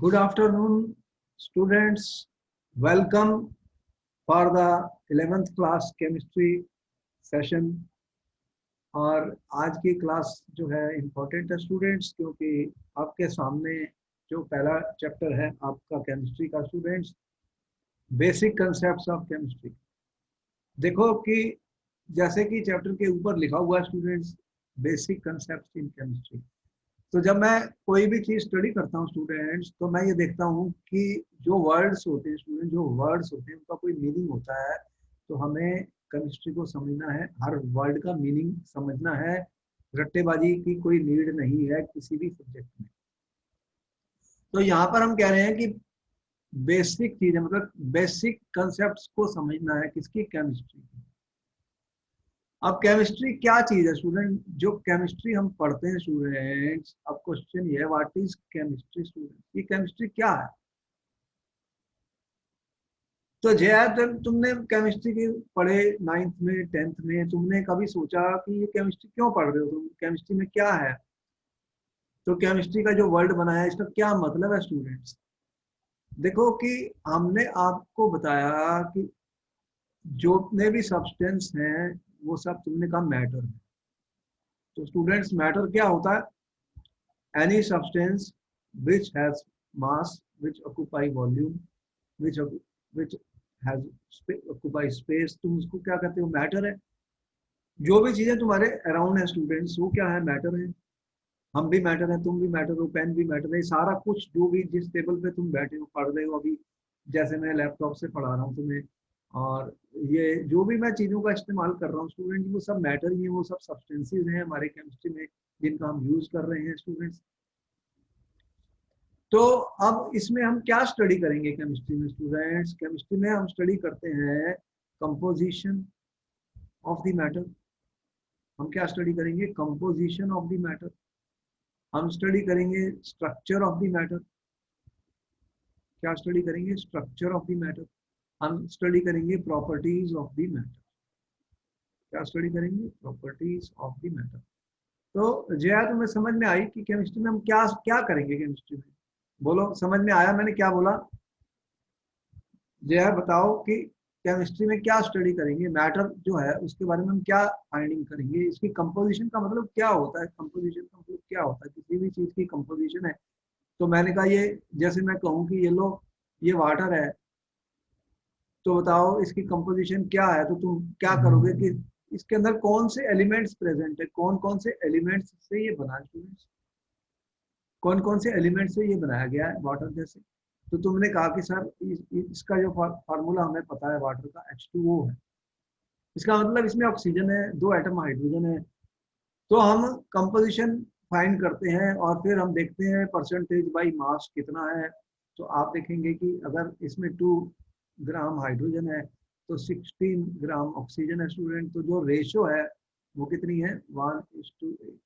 Good afternoon, students. Welcome for the 11th class chemistry session. और आज की class जो है इम्पोर्टेंट है स्टूडेंट्स, क्योंकि आपके सामने जो पहला चैप्टर है आपका केमिस्ट्री का students, basic concepts of chemistry. देखो कि जैसे कि चैप्टर के ऊपर लिखा हुआ है students, basic concepts in chemistry. तो जब मैं कोई भी चीज स्टडी करता हूँ स्टूडेंट्स, तो मैं ये देखता हूँ कि जो वर्ड्स होते हैं स्टूडेंट, जो वर्ड्स होते हैं उनका कोई मीनिंग होता है। तो हमें केमिस्ट्री को समझना है, हर वर्ड का मीनिंग समझना है। रट्टेबाजी की कोई नीड नहीं है किसी भी सब्जेक्ट में। तो यहाँ पर हम कह रहे हैं कि बेसिक चीजें, मतलब बेसिक कंसेप्ट को समझना है किसकी, केमिस्ट्री की। अब केमिस्ट्री क्या चीज है स्टूडेंट? जो केमिस्ट्री हम पढ़ते हैं स्टूडेंट्स, अब क्वेश्चन ये है, व्हाट इज केमिस्ट्री स्टूडेंट? ये केमिस्ट्री क्या है? तो जब तुमने केमिस्ट्री की पढ़े 9th में 10th में, तुमने कभी सोचा कि ये केमिस्ट्री क्यों पढ़ रहे हो तुम, केमिस्ट्री में क्या है? तो केमिस्ट्री का जो वर्ड बनाया है इसका क्या मतलब है स्टूडेंट्स? देखो कि हमने आपको बताया कि जितने भी सब्सटेंस हैं वो सब तुमने कहा मैटर है। तो स्टूडेंट्स मैटर क्या होता है? any substance which has mass, which occupy volume, which which has occupy space, तुम उसको क्या कहते हो? मैटर है। जो भी चीजें तुम्हारे अराउंड है स्टूडेंट्स, वो क्या है? मैटर है। हम भी मैटर है, तुम भी मैटर हो, पेन भी मैटर है। सारा कुछ जो भी जिस टेबल पे तुम बैठे हो पढ़ रहे हो अभी, जैसे मैं लैपटॉप से पढ़ा रहा हूँ तुम्हें, और ये जो भी मैं चीजों का इस्तेमाल कर रहा हूँ स्टूडेंट, वो सब मैटर ही है, वो सब सब्सटेंसेज हैं हमारे केमिस्ट्री में जिनका हम यूज कर रहे हैं स्टूडेंट्स। तो अब इसमें हम क्या स्टडी करेंगे केमिस्ट्री में स्टूडेंट्स? केमिस्ट्री में हम स्टडी करते हैं कंपोजिशन ऑफ द मैटर। हम क्या स्टडी करेंगे? Composition of the matter. हम स्टडी करेंगे स्ट्रक्चर ऑफ द मैटर। क्या स्टडी करेंगे? Structure of the matter. हम स्टडी करेंगे प्रॉपर्टीज ऑफ द मैटर। क्या स्टडी करेंगे? Properties of the matter. तो जया, तुम्हें समझ में आई कि केमिस्ट्री में हम क्या क्या करेंगे केमिस्ट्री में? बोलो, समझ में आया मैंने क्या बोला? जया बताओ कि केमिस्ट्री में क्या स्टडी करेंगे, मैटर जो है उसके बारे में हम क्या फाइंडिंग करेंगे, इसकी कंपोजिशन का मतलब क्या होता है? कंपोजिशन का मतलब क्या होता है? किसी भी चीज की कंपोजिशन है। तो मैंने कहा ये, जैसे मैं कहूँ कि ये लो, ये वाटर है, तो बताओ इसकी कंपोजिशन क्या है? तो तुम क्या करोगे कि इसके अंदर कौन से एलिमेंट्स प्रेजेंट है, कौन कौन से एलिमेंट्स से ये बना है, कौन कौन से एलिमेंट से ये बनाया गया है वाटर जैसे। तो तुमने कहा कि सर इसका जो फार्मूला हमें पता है वाटर का, H2O है। इसका मतलब इसमें ऑक्सीजन है, 2 एटम हाइड्रोजन है। तो हम कंपोजिशन फाइंड करते हैं और फिर हम देखते हैं परसेंटेज बाई मास कितना है। तो आप देखेंगे कि अगर इसमें 2 ग्राम हाइड्रोजन है तो 16 ग्राम ऑक्सीजन है स्टूडेंट। तो जो रेशो है वो कितनी है? 1:8।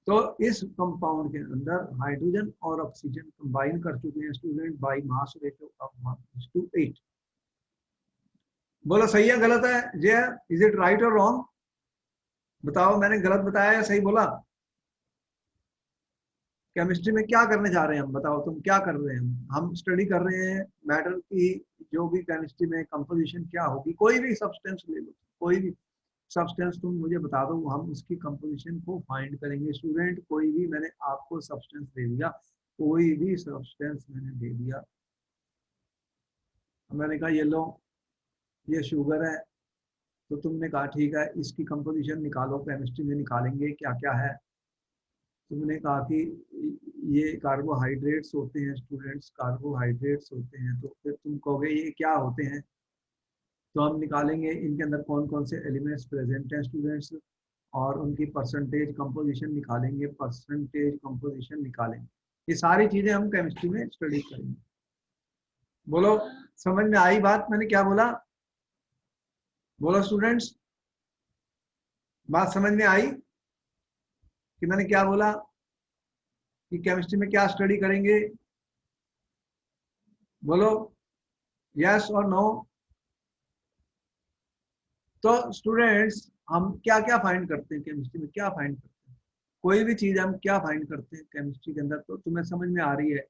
तो इस कंपाउंड के अंदर हाइड्रोजन और ऑक्सीजन कंबाइन कर चुके हैं student by mass ratio of 1:8। बोलो सही है गलत है? जे, इज इट राइट और रॉन्ग? बताओ, मैंने गलत बताया या सही बोला? केमिस्ट्री में क्या करने जा रहे हैं हम? बताओ तुम क्या कर रहे हैं? हम स्टडी कर रहे हैं मैटर की, जो भी केमिस्ट्री में कंपोजिशन क्या होगी। कोई भी सब्सटेंस ले लो, कोई भी सब्सटेंस तुम मुझे बता दो, हम उसकी कंपोजिशन को फाइंड करेंगे स्टूडेंट। कोई भी, मैंने आपको सब्सटेंस दे दिया, कोई भी सब्सटेंस मैंने दे दिया, मैंने कहा ये लो, ये शुगर है, तो तुमने कहा ठीक है इसकी कंपोजिशन निकालो, केमिस्ट्री में निकालेंगे क्या क्या है। तुमने कहा कि ये कार्बोहाइड्रेट्स होते हैं स्टूडेंट्स, कार्बोहाइड्रेट्स होते हैं। तो फिर तुम कहोगे ये क्या होते हैं? तो हम निकालेंगे इनके अंदर कौन कौन से एलिमेंट्स प्रेजेंट हैं स्टूडेंट्स, और उनकी परसेंटेज कंपोजिशन निकालेंगे, परसेंटेज कंपोजिशन निकालेंगे। ये सारी चीजें हम केमिस्ट्री में स्टडी करेंगे। बोलो, समझ में आई बात मैंने क्या बोला? बोलो स्टूडेंट्स, बात समझ में आई कि मैंने क्या बोला कि केमिस्ट्री में क्या स्टडी करेंगे? बोलो यस और नो। तो स्टूडेंट्स, हम क्या क्या फाइंड करते हैं केमिस्ट्री में? क्या फाइंड करते हैं? कोई भी चीज हम क्या फाइंड करते हैं केमिस्ट्री के अंदर? तो तुम्हें समझ में आ रही है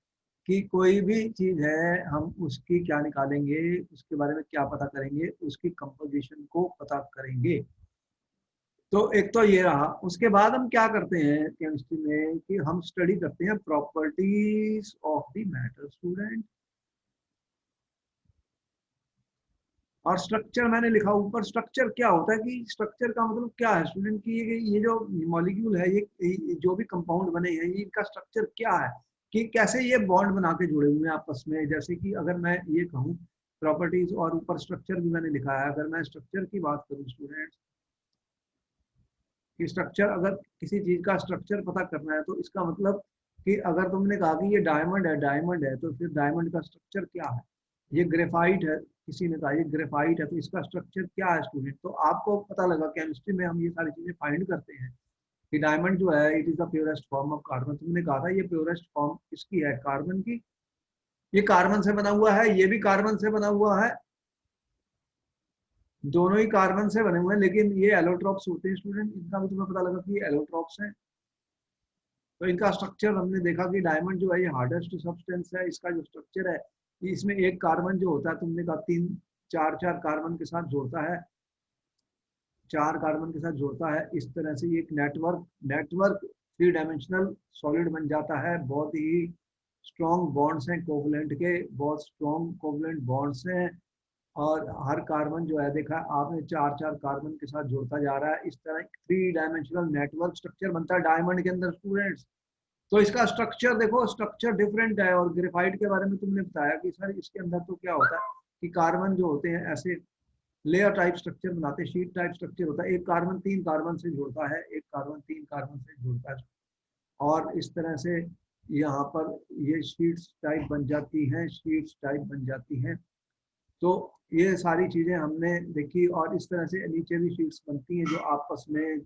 कि कोई भी चीज है हम उसकी क्या निकालेंगे, उसके बारे में क्या पता करेंगे, उसकी कंपोजिशन को पता करेंगे। तो एक तो ये रहा। उसके बाद हम क्या करते हैं केमिस्ट्री में कि हम स्टडी करते हैं properties of the matter student. और स्ट्रक्चर मैंने लिखा ऊपर। स्ट्रक्चर क्या होता है कि स्ट्रक्चर का मतलब क्या है स्टूडेंट की ये जो मॉलिक्यूल है, ये जो भी कंपाउंड बने हैं, ये इनका स्ट्रक्चर क्या है कि कैसे ये बॉन्ड बना के जुड़े हुए हैं आपस में। जैसे कि अगर मैं ये कहूँ प्रॉपर्टीज और ऊपर स्ट्रक्चर भी मैंने लिखा है। अगर मैं स्ट्रक्चर की बात करूँ स्टूडेंट्स कि स्ट्रक्चर, अगर किसी चीज का स्ट्रक्चर पता करना है तो इसका मतलब कि अगर तुमने कहा कि ये डायमंड है तो फिर डायमंड का स्ट्रक्चर क्या है। ये ग्रेफाइट है, किसी ने कहा ये ग्रेफाइट है, तो इसका स्ट्रक्चर क्या है स्टूडेंट। तो आपको पता लगा केमिस्ट्री में हम ये सारी चीजें फाइंड करते हैं कि डायमंड जो है it is the purest form of carbon. तुमने कहा था ये प्योरेस्ट फॉर्म किसकी है, कार्बन की। ये कार्बन से बना हुआ है, ये भी कार्बन से बना हुआ है, दोनों ही कार्बन से बने हुए हैं। लेकिन ये एलोट्रॉप्स होते हैं स्टूडेंट, इनका भी तुम्हें पता लगा कि ये एलोट्रॉप्स हैं। तो इनका स्ट्रक्चर हमने देखा कि डायमंड जो है ये हार्डेस्ट सब्सटेंस है। इसका जो स्ट्रक्चर है इसमें एक कार्बन जो होता है, तुमने कहा तीन चार चार कार्बन के साथ जोड़ता है, चार कार्बन के साथ जोड़ता है। इस तरह से ये एक नेटवर्क थ्री डायमेंशनल सॉलिड बन जाता है। बहुत ही स्ट्रॉन्ग बॉन्ड्स हैं कोवलेंट के, बहुत स्ट्रॉन्ग कोवलेंट बॉन्ड्स हैं। और हर कार्बन जो है देखा आपने चार चार कार्बन के साथ जुड़ता जा रहा है। इस तरह थ्री डायमेंशनल नेटवर्क स्ट्रक्चर बनता है डायमंड के अंदर स्टूडेंट्स। तो इसका स्ट्रक्चर देखो, स्ट्रक्चर डिफरेंट है। और ग्रेफाइट के बारे में तुमने बताया कि सर इसके अंदर तो क्या होता है कि कार्बन जो होते हैं ऐसे लेयर टाइप स्ट्रक्चर बनाते हैं, शीट टाइप स्ट्रक्चर होता है। एक कार्बन तीन कार्बन से जुड़ता है, एक कार्बन तीन कार्बन से जुड़ता है। और इस तरह से यहाँ पर ये शीट्स टाइप बन जाती हैं, शीट्स टाइप बन जाती हैं। तो ये सारी चीजें हमने देखी। और इस तरह से नीचे भी शीट्स बनती हैं जो आपस में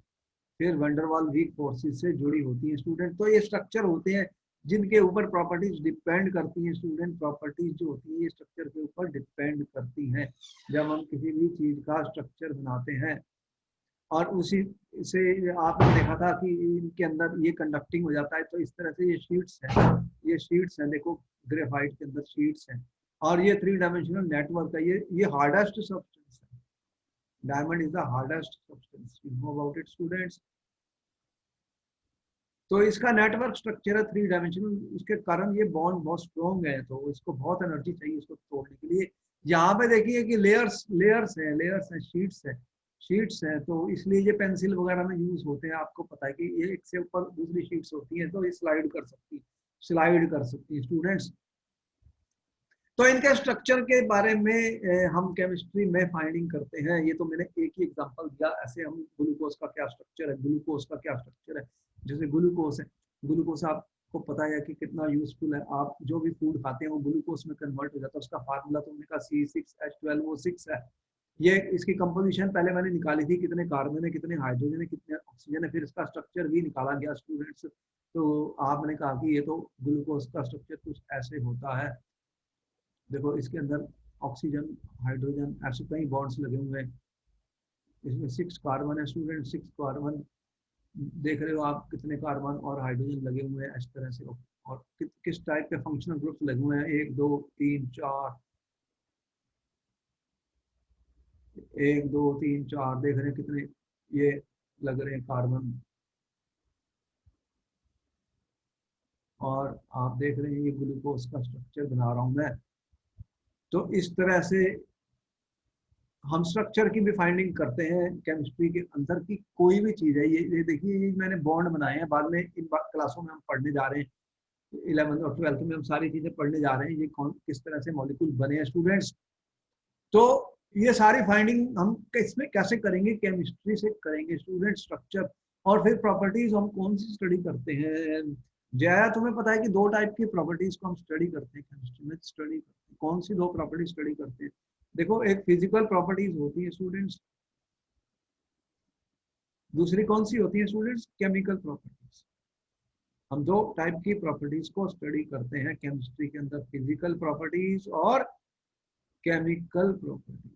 फिर वंडरवाल वीक फोर्सेस से जुड़ी होती हैं स्टूडेंट। तो ये स्ट्रक्चर होते हैं जिनके ऊपर प्रॉपर्टीज डिपेंड करती हैं स्टूडेंट। प्रॉपर्टीज जो होती है ये स्ट्रक्चर के ऊपर डिपेंड करती हैं जब हम किसी भी चीज का स्ट्रक्चर बनाते हैं। और उसी से आपने देखा था कि इनके अंदर ये कंडक्टिंग हो जाता है। तो इस तरह से ये शीट्स हैं, ये शीट्स हैं देखो, ग्रेफाइट के अंदर शीट्स हैं। और ये थ्री डायमेंशनल नेटवर्क है। ये हार्डेस्ट सब्सटेंस है। Diamond is the hardest substance, you know about it students. तो इसका नेटवर्क स्ट्रक्चर है थ्री डायमेंशनल, इसके कारण ये बॉन्ड बहुत स्ट्रॉन्ग है। तो इसको बहुत एनर्जी चाहिए इसको तोड़ने के लिए। यहाँ पे देखिए कि लेयर्स लेयर्स हैं, शीट्स हैं। तो इसलिए ये पेंसिल वगैरह में यूज होते हैं। आपको पता है कि ये एक से ऊपर दूसरी शीट्स होती हैं तो ये स्लाइड कर सकती है स्टूडेंट्स। तो इनके स्ट्रक्चर के बारे में हम केमिस्ट्री में फाइंडिंग करते हैं। ये तो मैंने एक ही एग्जांपल दिया। ऐसे हम ग्लूकोज का क्या स्ट्रक्चर है, ग्लूकोज का क्या स्ट्रक्चर है। जैसे ग्लूकोज है, ग्लूकोज आपको पता है कि कितना यूजफुल है। आप जो भी फूड खाते हैं वो ग्लूकोज में कन्वर्ट हो जाता है। उसका फार्मूला तुमने कहा C6H12O6 है। ये इसकी कंपोजिशन पहले मैंने निकाली थी, कितने कार्बन है, कितने हाइड्रोजन है, कितने ऑक्सीजन है। फिर इसका स्ट्रक्चर भी निकाला गया स्टूडेंट्स। तो आपने कहा कि ये तो ग्लूकोज का स्ट्रक्चर कुछ ऐसे होता है। देखो इसके अंदर ऑक्सीजन, हाइड्रोजन, ऐसे कई बॉन्ड्स लगे हुए हैं। इसमें 6 कार्बन है स्टूडेंट, 6 कार्बन देख रहे हो आप, कितने कार्बन और हाइड्रोजन लगे हुए हैं इस तरह से। और किस टाइप के फंक्शनल ग्रुप्स लगे हुए हैं, 1 2 3 4, 1 2 3 4 देख रहे हैं कितने ये लग रहे हैं कार्बन। और आप देख रहे हैं ये ग्लूकोज का स्ट्रक्चर बना रहा हूं मैं। तो इस तरह से हम स्ट्रक्चर की भी फाइंडिंग करते हैं केमिस्ट्री के अंदर की। कोई भी चीज है, ये देखिए ये मैंने बॉन्ड बनाए हैं। बाद में इन क्लासों में हम पढ़ने जा रहे हैं, 11th और 12th में हम सारी चीजें पढ़ने जा रहे हैं, ये कौन किस तरह से मॉलिक्यूल बने हैं स्टूडेंट्स। तो ये सारी फाइंडिंग हम इसमें कैसे करेंगे, केमिस्ट्री से करेंगे स्टूडेंट, स्ट्रक्चर। और फिर प्रॉपर्टीज हम कौन सी स्टडी करते हैं। जया तुम्हें पता है कि दो टाइप की प्रॉपर्टीज को हम स्टडी करते हैं केमिस्ट्री में। स्टडी कौन सी दो प्रॉपर्टी स्टडी करते हैं, देखो एक फिजिकल प्रॉपर्टीज होती है स्टूडेंट्स, दूसरी कौन सी होती है स्टूडेंट्स, केमिकल प्रॉपर्टीज। हम दो टाइप की प्रॉपर्टीज को स्टडी करते हैं केमिस्ट्री के अंदर, फिजिकल प्रॉपर्टीज और केमिकल प्रॉपर्टीज।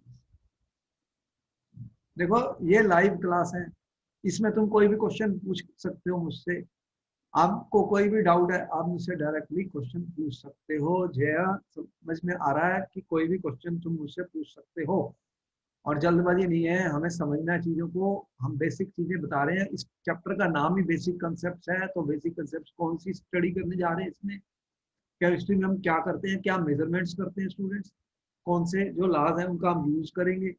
देखो ये लाइव क्लास है, इसमें तुम कोई भी क्वेश्चन पूछ सकते हो मुझसे। आपको कोई भी डाउट है आप मुझसे डायरेक्टली क्वेश्चन पूछ सकते हो। जया समझ में आ रहा है कि कोई भी क्वेश्चन तुम मुझसे पूछ सकते हो, और जल्दबाजी नहीं है, हमें समझना है चीजों को। हम बेसिक चीजें बता रहे हैं, इस चैप्टर का नाम ही बेसिक कंसेप्ट है। तो बेसिक कंसेप्ट कौन सी स्टडी करने जा रहे हैं इसमें? केमिस्ट्री में हम क्या करते हैं, क्या मेजरमेंट्स करते हैं स्टूडेंट्स, कौन से जो लॉज हैं उनका हम यूज करेंगे,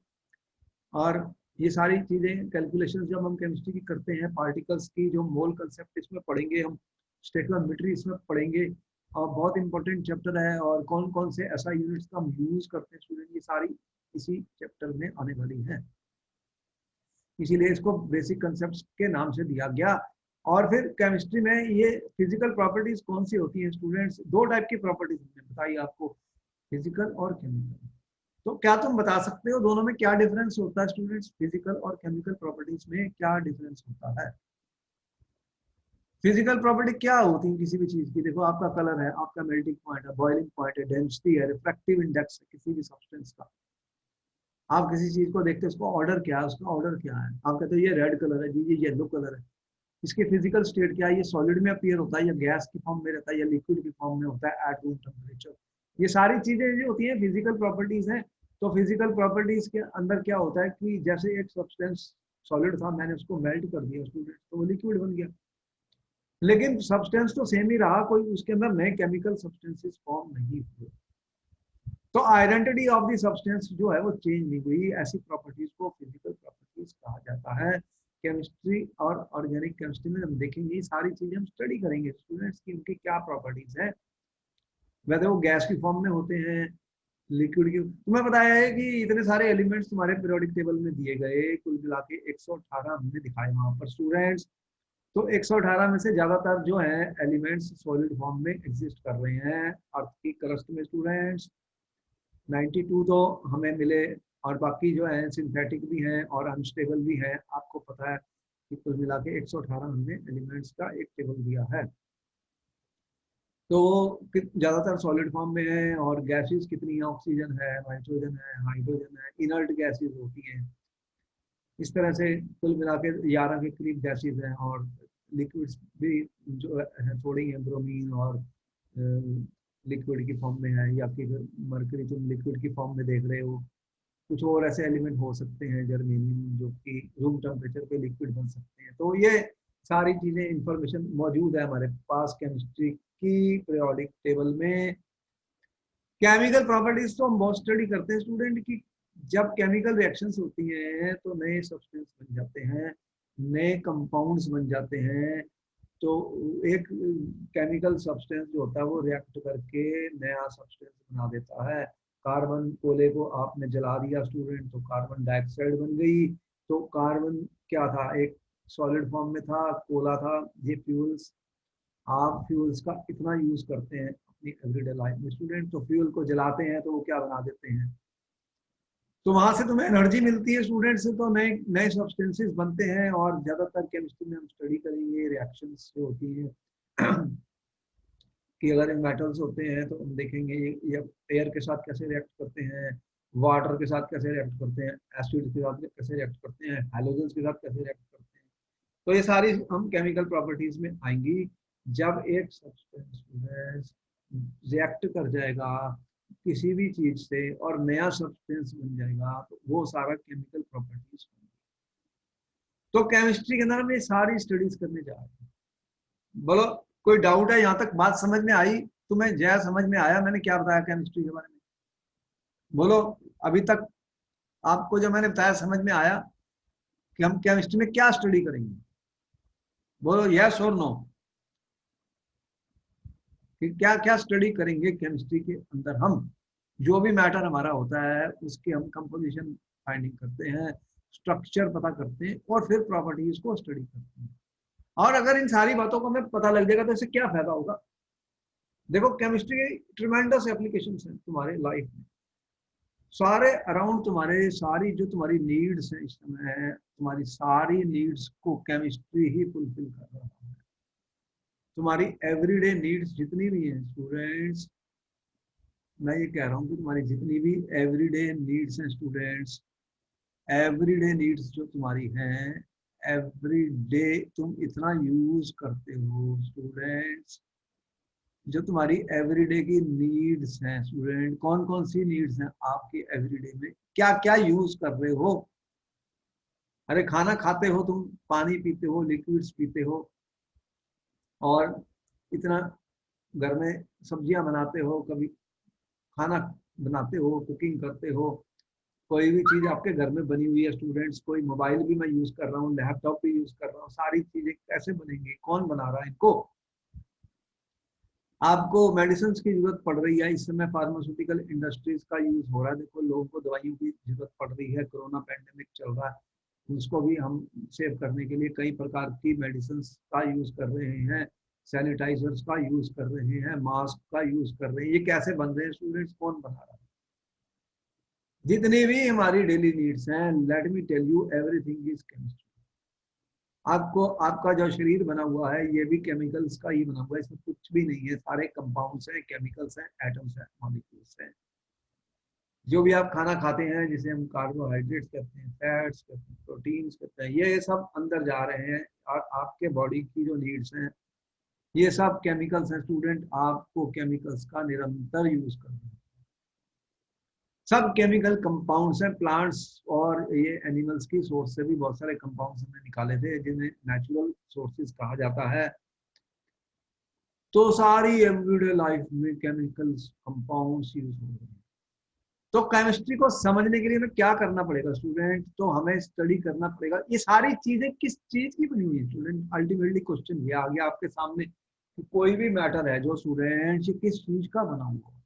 और ये सारी चीजें कैलकुलेशन जब हम केमिस्ट्री की करते हैं, पार्टिकल्स की जो मोल कंसेप्ट इसमें पढ़ेंगे हम, स्टेकियोमेट्री इसमें पढ़ेंगे, और बहुत इंपॉर्टेंट चैप्टर है। और कौन कौन से ऐसा यूनिट्स का हम यूज करते हैं स्टूडेंट, ये सारी इसी चैप्टर में आने वाली है, इसीलिए इसको बेसिक कंसेप्ट के नाम से दिया गया। और फिर केमिस्ट्री में ये फिजिकल प्रॉपर्टीज कौन सी होती हैं स्टूडेंट्स? दो टाइप की प्रॉपर्टीज हमने बताई आपको, फिजिकल और केमिकल। तो क्या तुम बता सकते हो दोनों में क्या डिफरेंस होता है स्टूडेंट्स? फिजिकल और केमिकल प्रॉपर्टीज में क्या डिफरेंस होता है? फिजिकल प्रॉपर्टी क्या होती है किसी भी चीज की? देखो, आपका कलर है, आपका मेल्टिंग पॉइंट है, बॉइलिंग पॉइंट है, डेंसिटी है, रिफ्रैक्टिव इंडेक्स है किसी भी सब्सटेंस का। आप किसी चीज को देखते हो, उसका ऑर्डर क्या है, उसका ऑर्डर क्या है, आप कहते हो ये रेड कलर है जी, ये येलो कलर है। इसकी फिजिकल स्टेट क्या है? ये सॉलिड में अपीयर होता है, या गैस की फॉर्म में रहता है, या लिक्विड की फॉर्म में होता है एट रूम टेम्परेचर। ये सारी चीजें जो होती हैं फिजिकल प्रॉपर्टीज हैं। तो फिजिकल प्रॉपर्टीज के अंदर क्या होता है कि जैसे एक सब्सटेंस सॉलिड था, मैंने उसको मेल्ट कर दिया स्टूडेंट, तो वो लिक्विड बन गया, लेकिन सब्सटेंस तो सेम ही रहा, कोई उसके अंदर नए केमिकल सब्सटेंसेस फॉर्म नहीं हुए। तो आइडेंटिटी ऑफ द सब्सटेंस जो है वो चेंज नहीं हुई। ऐसी प्रॉपर्टीज को फिजिकल प्रॉपर्टीज कहा जाता है। केमिस्ट्री और ऑर्गेनिक केमिस्ट्री में हम देखेंगे, ये सारी चीजें हम स्टडी करेंगे स्टूडेंट्स की, उनकी क्या प्रॉपर्टीज है, वैसे वो गैस की फॉर्म में होते हैं, लिक्विड की। तुम्हें बताया है कि इतने सारे एलिमेंट्स तुम्हारे पीरियोडिक टेबल में दिए गए, कुल मिला के 118 हमने दिखाए वहां पर स्टूडेंट्स। तो 118 में से ज्यादातर जो है एलिमेंट्स सॉलिड फॉर्म में एग्जिस्ट कर रहे हैं अर्थ की क्रस्ट में स्टूडेंट्स। 92 तो हमें मिले, और बाकी जो है सिंथेटिक भी हैं और अनस्टेबल भी हैं। आपको पता है कि कुल मिला के 118 हमने एलिमेंट्स का एक टेबल दिया है। तो ज्यादातर सॉलिड फॉर्म में है, और गैसेस कितनी है? ऑक्सीजन है, नाइट्रोजन है, हाइड्रोजन है, इनर्ट गैसेस होती हैं। इस तरह से कुल मिला के 11 के करीब गैसेस हैं, और लिक्विड्स भी जो है थोड़ी हैं, ब्रोमीन और लिक्विड की फॉर्म में है, या फिर मरकरी तुम लिक्विड की फॉर्म में देख रहे हो। कुछ और ऐसे एलिमेंट हो सकते हैं, जर्मेनियम, जो कि रूम टेम्परेचर पे लिक्विड बन सकते हैं। तो ये सारी चीजें इंफॉर्मेशन मौजूद है हमारे पास केमिस्ट्री की पीरियोडिक टेबल में। केमिकल प्रॉपर्टीज तो हम बहुत स्टडी करते हैं स्टूडेंट की। जब केमिकल रिएक्शंस होती हैं तो नए सब्सटेंस बन जाते हैं, नए कंपाउंड्स बन जाते हैं। तो एक केमिकल सब्सटेंस जो होता है वो रिएक्ट करके नया सब्सटेंस बना देता है। कार्बन कोले को आपने जला दिया स्टूडेंट, तो कार्बन डाइऑक्साइड बन गई। तो कार्बन क्या था? एक सॉलिड फॉर्म में था, कोला था। ये फ्यूल्स, आप फ्यूल्स का इतना यूज करते हैं अपनी एवरीडे लाइफ में स्टूडेंट, तो फ्यूल को जलाते हैं तो वो क्या बना देते हैं, तो वहां से तुम्हें एनर्जी मिलती है स्टूडेंट से, तो नए नए सब्सटेंसेस बनते हैं। और ज्यादातर केमिस्ट्री में हम स्टडी करेंगे रिएक्शंस जो होती हैं कि अगर ये मेटल्स होते हैं तो हम देखेंगे ये एयर के साथ कैसे रिएक्ट करते हैं, वाटर के साथ कैसे रिएक्ट करते हैं, एसिड के साथ कैसे रिएक्ट करते हैं, हैलोजेंस के साथ कैसे रिएक्ट करते हैं। तो ये सारी हम केमिकल प्रॉपर्टीज में आएंगी। जब एक सब्सटेंस रिएक्ट कर जाएगा किसी भी चीज से और नया सब्सटेंस बन जाएगा, तो वो सारा केमिकल प्रॉपर्टीज होंगी। तो केमिस्ट्री के अंदर हम ये सारी स्टडीज करने जा रहे हैं। बोलो, कोई डाउट है? यहाँ तक बात समझ में आई तुम्हें? जय, समझ में आया मैंने क्या बताया केमिस्ट्री के बारे में? बोलो, अभी तक आपको जो मैंने बताया समझ में आया कि हम केमिस्ट्री में क्या स्टडी करेंगे? बोलो यस और नो, कि क्या क्या स्टडी करेंगे केमिस्ट्री के अंदर हम। जो भी मैटर हमारा होता है उसकी हम कंपोजिशन फाइंडिंग करते हैं, स्ट्रक्चर पता करते हैं, और फिर प्रॉपर्टीज को स्टडी करते हैं। और अगर इन सारी बातों को हमें पता लग जाएगा तो इससे क्या फायदा होगा? देखो, केमिस्ट्री के ट्रिमेंडस एप्लीकेशन है तुम्हारे लाइफ में, सारे अराउंड तुम्हारे, सारी जो तुम्हारी नीड्स है इस समय, तुम्हारी सारी नीड्स को केमिस्ट्री ही फुलफिल कर रहा है। तुम्हारी एवरीडे नीड्स जितनी भी हैं स्टूडेंट्स, मैं ये कह रहा हूँ कि तुम्हारी जितनी भी एवरीडे नीड्स हैं स्टूडेंट्स, एवरीडे नीड्स जो तुम्हारी हैं, एवरी डे तुम इतना यूज करते हो स्टूडेंट्स, जो तुम्हारी एवरीडे की नीड्स हैं स्टूडेंट, कौन कौन सी नीड्स हैं आपकी एवरीडे में, क्या क्या यूज कर रहे हो। अरे खाना खाते हो तुम, पानी पीते हो, लिक्विड्स पीते हो, और इतना घर में सब्जियां बनाते हो, कभी खाना बनाते हो, कुकिंग करते हो, कोई भी चीज आपके घर में बनी हुई है स्टूडेंट्स, कोई मोबाइल भी मैं यूज कर रहा हूँ, लैपटॉप भी यूज कर रहा हूँ, सारी चीजें कैसे बनेंगी, कौन बना रहा है इनको। आपको मेडिसिन की जरूरत पड़ रही है, इस समय फार्मास्यूटिकल इंडस्ट्रीज का यूज हो रहा है, देखो लोगों को दवाइयों की जरूरत पड़ रही है, कोरोना पैंडेमिक चल रहा है, उसको भी हम सेव करने के लिए कई प्रकार की मेडिसिन का यूज कर रहे हैं, सैनिटाइजर्स का यूज कर रहे हैं, मास्क का यूज कर रहे हैं। ये कैसे बन रहे हैं स्टूडेंट्स, कौन बना रहा है। जितनी भी हमारी डेली नीड्स हैं, let me tell you everything is chemistry. आपको आपका जो शरीर बना हुआ है ये भी केमिकल्स का ही बना हुआ है, इसमें कुछ भी नहीं है, सारे कंपाउंड्स हैं, केमिकल्स हैं, एटम्स हैं, मॉलिक्यूल्स हैं। जो भी आप खाना खाते हैं, जिसे हम कार्बोहाइड्रेट्स कहते हैं, फैट्स कहते हैं, प्रोटीन्स कहते हैं, ये सब अंदर जा रहे हैं और आपके बॉडी की जो नीड्स हैं ये सब केमिकल्स हैं स्टूडेंट। आपको केमिकल्स का निरंतर यूज करना है। सब केमिकल कंपाउंड्स हैं, प्लांट्स और ये एनिमल्स की सोर्स से भी बहुत सारे कंपाउंड्स हमने निकाले थे, जिन्हें नेचुरल सोर्सेज कहा जाता है। तो सारी एवरीडे लाइफ में केमिकल्स कंपाउंड्स यूज हो रहे हैं। तो केमिस्ट्री को समझने के लिए हमें क्या करना पड़ेगा स्टूडेंट, तो हमें स्टडी करना पड़ेगा ये सारी चीजें किस चीज की बनी हुई है स्टूडेंट। अल्टीमेटली क्वेश्चन ये आ गया आपके सामने कि कोई भी मैटर है जो स्टूडेंट किस चीज का बना हुआ है।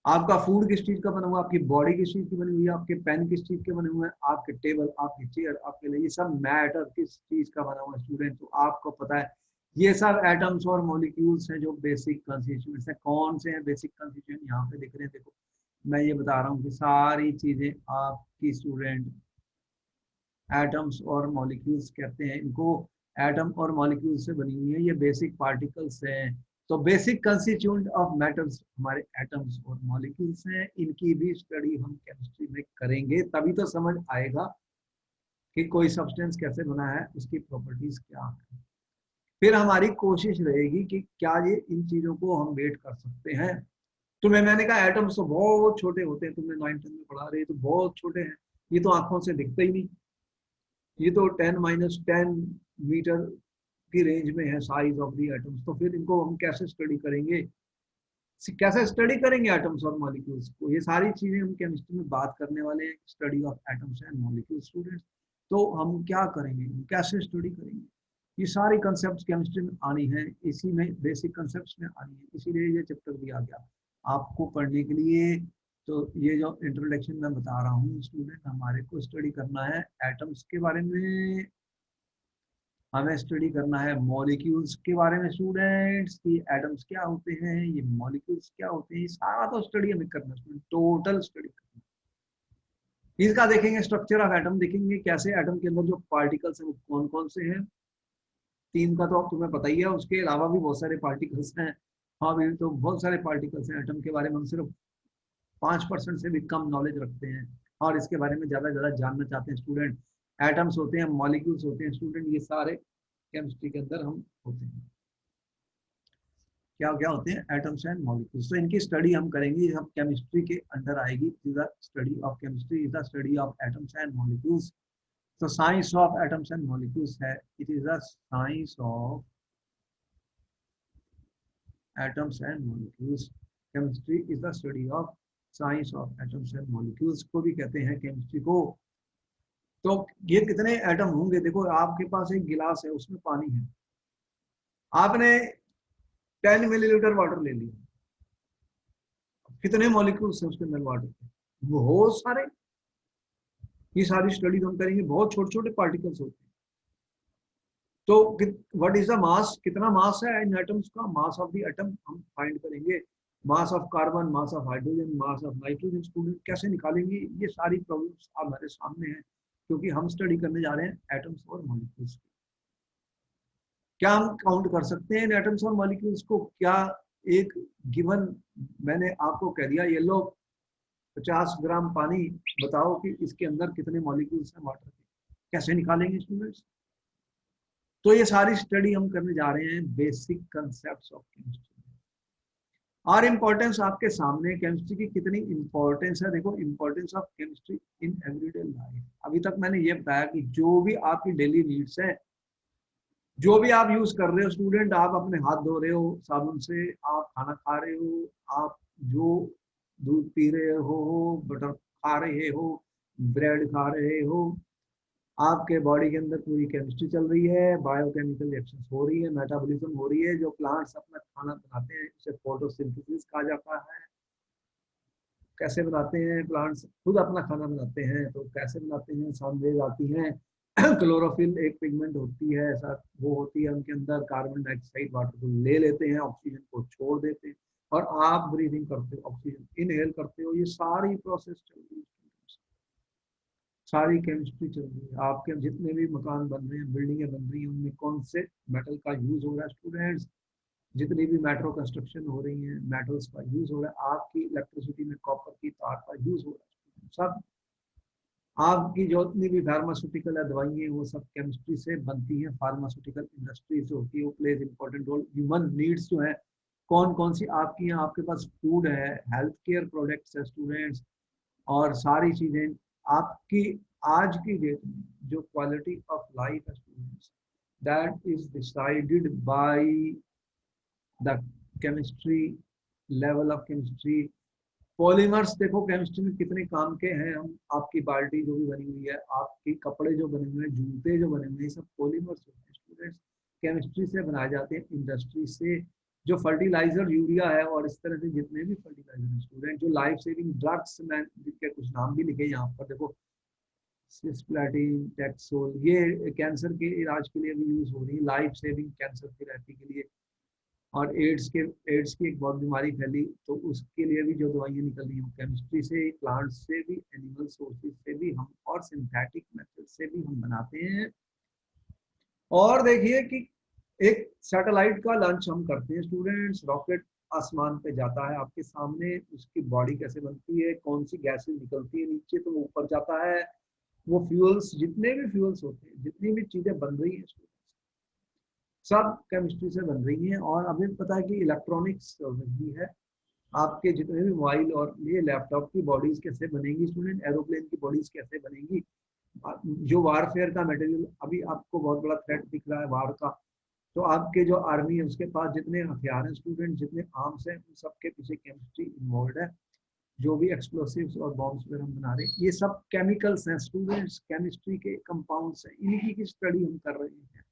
आपका फूड किस चीज का बना हुआ है, आपकी बॉडी किस चीज की बनी हुई है, आपके पेन किस चीज के बने हुए हैं, आपके टेबल, आपकी चेयर, आपके लिए ये सब मैटर किस चीज का बना हुआ है स्टूडेंट। तो आपको पता है ये सब एटम्स और मॉलिक्यूल्स हैं जो बेसिक कंस्टिट्यूएंट्स हैं। कौन से हैं बेसिक कंस्टिट्यूएंट, यहाँ पे दिख रहे हैं, देखो मैं ये बता रहा हूँ कि सारी चीजें आपकी स्टूडेंट एटम्स और मॉलिक्यूल्स कहते हैं इनको। एटम और मॉलिक्यूल्स से बनी हुई है, ये बेसिक पार्टिकल्स हैं। तो बेसिक कंस्टिट्यूएंट ऑफ मैटर्स हमारे एटम्स और मॉलिक्यूल्स हैं, इनकी भी स्टडी हम केमिस्ट्री में करेंगे, तभी तो समझ आएगा कि कोई सब्सटेंस कैसे बना है, उसकी प्रॉपर्टीज क्या है। फिर हमारी कोशिश रहेगी कि क्या ये इन चीजों को हम वेट कर सकते हैं। तुम्हें मैंने कहा एटम्स तो बहुत छोटे होते हैं, तुमने 9th में पढ़ा रहे तो बहुत छोटे हैं, ये तो आंखों से दिखते ही नहीं, ये तो 10 - 10 मीटर की रेंज में है साइज ऑफ दी एटम्स। तो फिर इनको हम कैसे स्टडी करेंगे, कैसे स्टडी करेंगे एटम्स और मॉलिक्यूल्स को, ये सारी चीजें हम केमिस्ट्री में बात करने वाले हैं, study of atoms and molecules students. तो हम क्या करेंगे, कैसे स्टडी करेंगे, ये सारी कंसेप्ट केमिस्ट्री में आनी है, इसी में बेसिक कंसेप्ट में आनी है, इसीलिए ये चैप्टर दिया गया आपको पढ़ने के लिए। तो ये जो इंट्रोडक्शन मैं बता रहा हूँ स्टूडेंट, हमारे को स्टडी करना है एटम्स के बारे में, हमें स्टडी करना है मॉलिक्यूल्स के बारे में स्टूडेंट्स, कि एटम्स क्या होते हैं, ये मॉलिक्यूल्स क्या होते हैं, ये सारा तो स्टडी हमें करना है, टोटल स्टडी करना है। इसका देखेंगे स्ट्रक्चर ऑफ एटम, देखेंगे कैसे एटम के अंदर जो पार्टिकल्स हैं वो कौन कौन से हैं। 3 का तो तुम्हें पता ही है, उसके अलावा भी बहुत सारे पार्टिकल्स हैं। हाँ भी तो बहुत सारे पार्टिकल्स हैं, एटम के बारे में हम सिर्फ 5% से भी कम नॉलेज रखते हैं और इसके बारे में ज़्यादा जानना चाहते हैं स्टूडेंट। एटम्स होते हैं, मॉलिक्यूल्स होते हैं स्टूडेंट, ये सारे केमिस्ट्री के अंदर हम होते हैं। क्या क्या होते हैं एटम्स एंड मॉलिक्यूल्स, तो इनकी स्टडी हम करेंगे, हम केमिस्ट्री के अंडर आएगी। Study of chemistry is the study of atoms and molecules. तो science of atoms and molecules है, it is the science of atoms and molecules. Chemistry is the study of science of atoms and molecules को भी कहते हैं chemistry को। तो ये कितने एटम होंगे, देखो आपके पास एक गिलास है, उसमें पानी है, आपने 10 मिलीलीटर वाटर ले लिया, कितने मॉलिक्यूल्स हैं उसके अंदर वाटर के, बहुत सारे। ये सारी स्टडी हम करेंगे, बहुत छोटे छोटे पार्टिकल्स होते हैं। तो व्हाट इज द मास, कितना मास है इन एटम्स का, मास ऑफ द एटम हम फाइंड करेंगे, mass of carbon, mass of hydrogen, mass of nitrogen. Student कैसे निकालेंगे, ये सारी प्रॉब्लम्स हमारे सामने हैं, क्योंकि हम स्टडी करने जा रहे हैं एटम्स और मॉलिक्यूल्स की। क्या हम काउंट कर सकते हैं इन एटम्स और मॉलिक्यूल्स को, क्या एक गिवन मैंने आपको कह दिया ये लो 50 ग्राम पानी, बताओ कि इसके अंदर कितने मॉलिक्यूल्स हैं वाटर के, कैसे निकालेंगे स्टूडेंट्स? तो ये सारी स्टडी हम करने जा रहे हैं, बेसिक कंसेप्ट ऑफ केमिस्ट्री और इम्पोर्टेंस आपके सामने। केमिस्ट्री की कितनी इंपॉर्टेंस है, देखो importance of chemistry in everyday life. अभी तक मैंने ये बताया कि जो भी आपकी डेली नीड्स है, जो भी आप यूज कर रहे हो स्टूडेंट, आप अपने हाथ धो रहे हो साबुन से, आप खाना खा रहे हो, आप जो दूध पी रहे हो, बटर खा रहे हो, ब्रेड खा रहे हो, आपके बॉडी के अंदर पूरी केमिस्ट्री चल रही है, बायोकेमिकल रिएक्शन हो रही है, मेटाबॉलिज्म हो रही है। जो प्लांट्स अपना खाना बनाते हैं उसे फोटोसिंथेसिस कहा जाता है। कैसे बनाते हैं प्लांट्स? खुद अपना खाना बनाते हैं, तो कैसे बनाते हैं? सनरेज आती हैं, क्लोरोफिल एक पिगमेंट होती है, ऐसा वो होती है उनके अंदर, कार्बन डाइऑक्साइड वाटर को ले लेते हैं, ऑक्सीजन को छोड़ देते हैं और आप ब्रीदिंग करते हो, ऑक्सीजन इनहेल करते हो। ये सारी प्रोसेस चल रही है, सारी केमिस्ट्री चल रही है। आपके जितने भी मकान बन रहे हैं, बिल्डिंगें बन रही हैं, उनमें कौन से मेटल का यूज हो रहा है स्टूडेंट्स? जितनी भी मेट्रो कंस्ट्रक्शन हो रही है, मेटल्स का यूज हो रहा है। आपकी इलेक्ट्रिसिटी में कॉपर की तार का यूज हो रहा है। सब आपकी जितनी भी फार्मास्यूटिकल है दवाइयाँ, वो सब केमिस्ट्री से बनती हैं। फार्मास्यूटिकल इंडस्ट्री जो होती है वो plays important role. Human needs जो है कौन कौन सी आपकी हैं, आपके पास फूड है, हेल्थ केयर प्रोडक्ट्स है स्टूडेंट्स, और सारी चीजें आपकी आज की डेट में जो क्वालिटी ऑफ लाइफ है students, that is decided by the chemistry, level of chemistry. Polymers देखो केमिस्ट्री में कितने काम के हैं। हम आपकी बाल्टी जो भी बनी हुई है, आपके कपड़े जो बने हुए हैं, जूते जो बने हुए हैं, सब पॉलीमर्स होते हैं स्टूडेंट्स, केमिस्ट्री से बनाए जाते हैं, इंडस्ट्री से। जो फर्टिलाइजर यूरिया है और इस तरह से जितने भी फर्टिलाइजर हैं स्टूडेंट, जो लाइफ सेविंग ड्रग्स, मैं जिनके कुछ नाम भी लिखे यहाँ पर देखो, सिस्प्लेटिन, टेक्सोल, ये कैंसर के इलाज के लिए भी यूज हो रही है, लाइफ सेविंग कैंसर थेरेपी के लिए। और एड्स की एक बहुत बीमारी फैली, तो उसके लिए भी जो दवाइयाँ निकल रही हैं केमिस्ट्री से, प्लांट से भी, एनिमल सोर्सेज से भी हम, और सिंथेटिक मेथड से भी हम बनाते हैं। और देखिए कि एक सैटेलाइट का लॉन्च हम करते हैं स्टूडेंट्स, रॉकेट आसमान पे जाता है आपके सामने, उसकी बॉडी कैसे बनती है, कौन सी गैसेज निकलती है नीचे, तो वो ऊपर जाता है। वो फ्यूल्स, जितने भी फ्यूल्स होते हैं, जितनी भी चीजें बन रही है सब केमिस्ट्री से बन रही हैं। और अभी पता है कि इलेक्ट्रॉनिक्स भी है, आपके जितने भी मोबाइल और ये लैपटॉप की बॉडीज कैसे बनेंगी स्टूडेंट, एरोप्लेन की बॉडीज कैसे बनेंगी, जो वारफेयर का मटेरियल अभी आपको बहुत बड़ा थ्रेट दिख रहा है वार का, तो आपके जो आर्मी है उसके पास जितने हथियार हैं स्टूडेंट, जितने आर्म्स हैं, उन सबके पीछे केमिस्ट्री इन्वॉल्व है। जो भी एक्सप्लोसिव्स और बॉम्ब्स वगैरह हम बना रहे हैं, ये सब केमिकल्स हैं स्टूडेंट्स, केमिस्ट्री के कंपाउंड्स हैं, इन्हीं की स्टडी हम कर रहे हैं।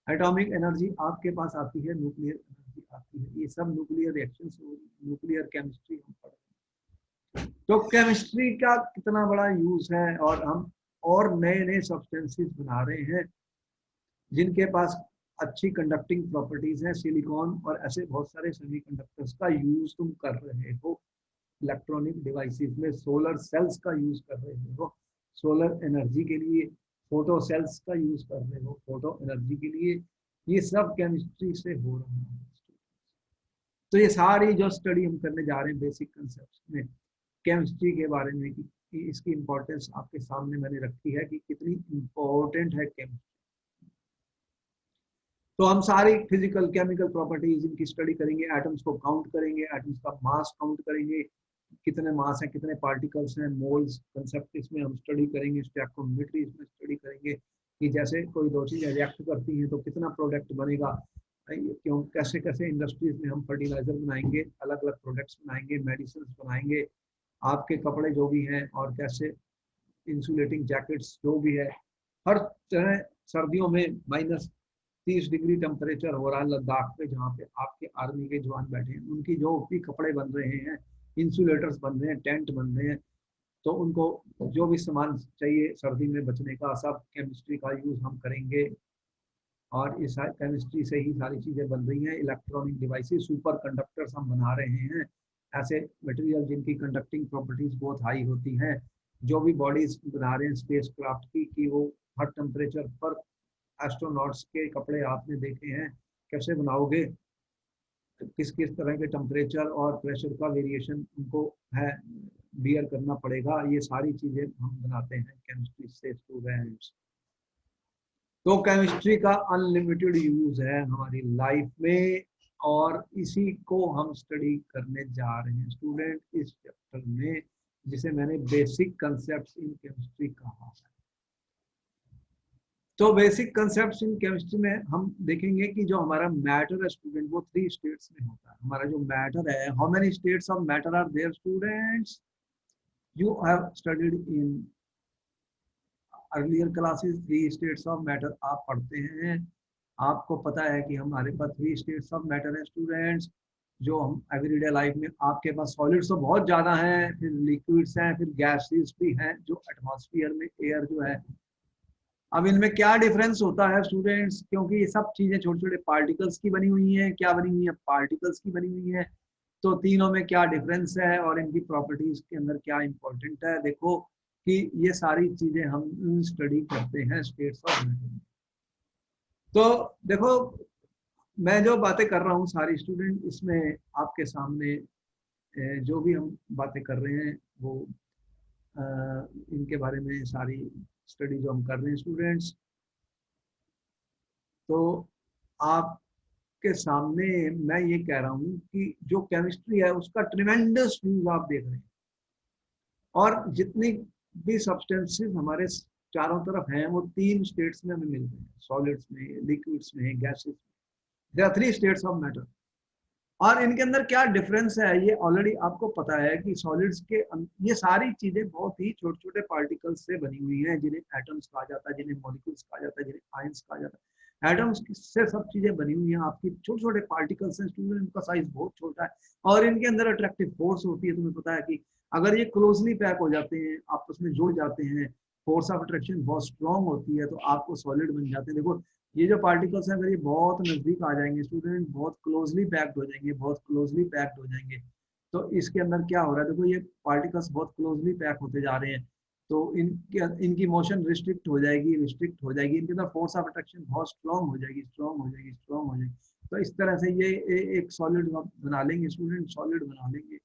एटॉमिक एनर्जी आपके पास आती है, न्यूक्लियर एनर्जी आती है, ये सब न्यूक्लियर रिएक्शंस हो रही है, न्यूक्लियर केमिस्ट्री हम पढ़ रहे हैं। तो केमिस्ट्री का कितना बड़ा यूज है, और हम और नए नए सब्सटेंसेस बना रहे हैं जिनके पास अच्छी कंडक्टिंग प्रॉपर्टीज हैं, सिलिकॉन और ऐसे बहुत सारे सेमीकंडक्टर्स का यूज तुम कर रहे हो इलेक्ट्रॉनिक डिवाइसेस में। सोलर सेल्स का यूज कर रहे हो सोलर एनर्जी के लिए, फोटो सेल्स का यूज कर रहे हो फोटो एनर्जी के लिए। ये सब केमिस्ट्री से हो रहा है। तो ये सारी जो स्टडी हम करने जा रहे हैं बेसिक कंसेप्ट में केमिस्ट्री के बारे में, कि इसकी इंपॉर्टेंस आपके सामने मैंने रखी है कि कितनी इंपॉर्टेंट है केमिस्ट्री। तो हम सारी फिजिकल केमिकल प्रॉपर्टीज इनकी स्टडी करेंगे, एटम्स को काउंट करेंगे, एटम्स का मास काउंट करेंगे, कितने मास है, कितने पार्टिकल्स हैं, मोल्स कंसेप्ट इसमें हम स्टडी करेंगे, स्टोइकोमेट्री इसमें स्टडी करेंगे कि जैसे कोई दो चीजें रिएक्ट करती हैं तो कितना प्रोडक्ट बनेगा, क्यों कैसे कैसे इंडस्ट्रीज में हम फर्टिलाइजर बनाएंगे, अलग अलग प्रोडक्ट्स बनाएंगे, मेडिसिन बनाएंगे, आपके कपड़े जो भी हैं, और कैसे इंसुलेटिंग जैकेट्स जो भी है। हर तरह सर्दियों में -30 डिग्री टेम्परेचर हो रहा है लद्दाख पे, जहाँ पे आपके आर्मी के जवान बैठे हैं, उनकी जो भी कपड़े बन रहे हैं, इंसुलेटर्स बन रहे हैं, टेंट बन रहे हैं, तो उनको जो भी सामान चाहिए सर्दी में बचने का, सब केमिस्ट्री का यूज हम करेंगे। और इस केमिस्ट्री से ही सारी चीजें बन रही हैं। इलेक्ट्रॉनिक डिवाइसेस, सुपर कंडक्टर्स हम बना रहे हैं, ऐसे मटेरियल जिनकी कंडक्टिंग प्रॉपर्टीज बहुत हाई होती हैं। जो भी बॉडीज बना रहे हैं स्पेस क्राफ्ट की, कि वो हर टेम्परेचर पर, एस्ट्रोनॉट्स के कपड़े आपने देखे हैं, कैसे बनाओगे, किस किस तरह के टेम्परेचर और प्रेशर का वेरिएशन उनको है बियर करना पड़ेगा, ये सारी चीजें हम बनाते हैं केमिस्ट्री से स्टूडेंट्स। तो केमिस्ट्री का अनलिमिटेड यूज है हमारी लाइफ में, और इसी को हम स्टडी करने जा रहे हैं स्टूडेंट इस चैप्टर में, जिसे मैंने बेसिक कंसेप्ट्स इन केमिस्ट्री कहा है। तो बेसिक कंसेप्ट्स इन केमिस्ट्री में हम देखेंगे कि जो हमारा मैटर है स्टूडेंट, वो 3 स्टेट्स में होता है। हमारा जो मैटर है, how many states of matter are there students? You have studied in earlier classes 3 states of matter आप पढ़ते हैं। आपको पता है कि हमारे पास 3 स्टेट्स ऑफ मैटर है स्टूडेंट्स, जो हम एवरीडे लाइफ में, आपके पास सॉलिड्स तो बहुत ज़्यादा हैं, फिर लिक्विड्स हैं, फिर गैसेस भी हैं, जो एटमॉस्फेयर में एयर जो है। अब इनमें क्या डिफरेंस होता है स्टूडेंट्स, क्योंकि ये सब चीज़ें छोटे छोटे पार्टिकल्स की बनी हुई हैं। क्या बनी हुई है? पार्टिकल्स की बनी हुई है। तो तीनों में क्या डिफरेंस है और इनकी प्रॉपर्टीज के अंदर क्या इंपॉर्टेंट है, देखो कि ये सारी चीजें हम स्टडी करते हैं स्टेट्स ऑफ मैटर में। तो देखो, मैं जो बातें कर रहा हूँ सारी स्टूडेंट, इसमें आपके सामने जो भी हम बातें कर रहे हैं वो इनके बारे में सारी स्टडी जो हम कर रहे हैं स्टूडेंट्स, तो आपके सामने मैं ये कह रहा हूँ कि जो केमिस्ट्री है उसका ट्रिमेंडस यूज आप देख रहे हैं, और जितनी भी सब्सटेंसेस हमारे चारों तरफ हैं वो 3 स्टेट्स में हमें मिलते हैं, सॉलिड्स में, लिक्विड्स में, गैसेस में। There are 3 states of matter. और इनके अंदर क्या डिफरेंस है ये ऑलरेडी आपको पता है कि सॉलिड्स के ये सारी चीजें बहुत ही छोटे छोटे पार्टिकल्स से बनी हुई हैं, जिन्हें एटम्स कहा जाता है, जिन्हें मॉलिक्यूल्स कहा जाता है, जिन्हें आयंस कहा जाता है। एटम्स से सब चीजें बनी हुई हैं, आपकी छोटे छोटे पार्टिकल्स हैं स्टूडेंट, इनका साइज बहुत छोटा है, और इनके अंदर अट्रैक्टिव फोर्स होती है। तुम्हें पता है कि अगर ये क्लोजली पैक हो जाते हैं, आपस में जुड़ जाते हैं, फोर्स ऑफ अट्रैक्शन बहुत स्ट्रॉन्ग होती है, तो आपको सॉलिड बन जाते हैं। देखो ये जो पार्टिकल्स हैं, अगर ये बहुत नजदीक आ जाएंगे स्टूडेंट, बहुत क्लोजली पैक्ड हो जाएंगे, बहुत क्लोजली पैक्ड हो जाएंगे, तो इसके अंदर क्या हो रहा है, देखो ये पार्टिकल्स बहुत क्लोजली पैक होते जा रहे हैं, तो इनकी मोशन रिस्ट्रिक्ट हो जाएगी, रिस्ट्रिक्ट हो जाएगी, इनके अंदर फोर्स ऑफ अट्रैक्शन बहुत स्ट्रॉन्ग हो जाएगी, स्ट्रॉन्ग हो जाएगी, स्ट्रॉन्ग हो जाएगी। तो इस तरह से ये एक सॉलिड बना लेंगे स्टूडेंट, सॉलिड बना लेंगे।